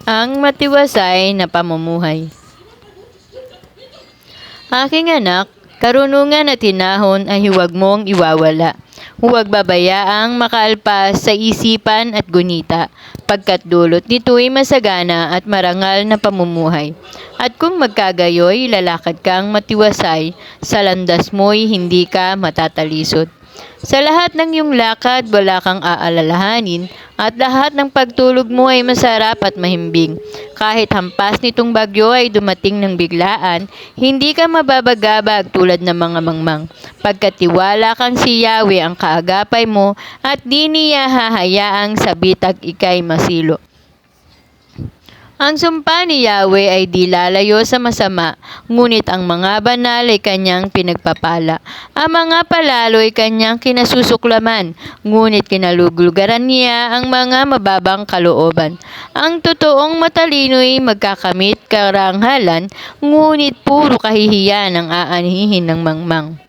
Ang matiwasay na pamumuhay. Aking anak, karunungan at hinahon ay huwag mong iwawala. Huwag babayaang makaalpas sa isipan at gunita, pagkat dulot nito'y masagana at marangal na pamumuhay. At kung magkagayoy, lalakad kang matiwasay, sa landas mo'y hindi ka matatalisod. Sa lahat ng iyong lakad, wala kang aalalahanin, at lahat ng pagtulog mo ay masarap at mahimbing. Kahit hampas nitong bagyo ay dumating ng biglaan, hindi ka mababagabag tulad ng mga mangmang. Pagkatiwala kang si Yahweh ang kaagapay mo, at di niya hahayaang sa bitag ikay masilo. Ang sumpa ni Yahweh ay di lalayo sa masama, ngunit ang mga banal ay kanyang pinagpapala. Ang mga palalo ay kanyang kinasusuklaman, ngunit kinaluglugaran niya ang mga mababang kalooban. Ang totoong matalino ay magkakamit karanghalan, ngunit puro kahihiyan ang aanihin ng mangmang.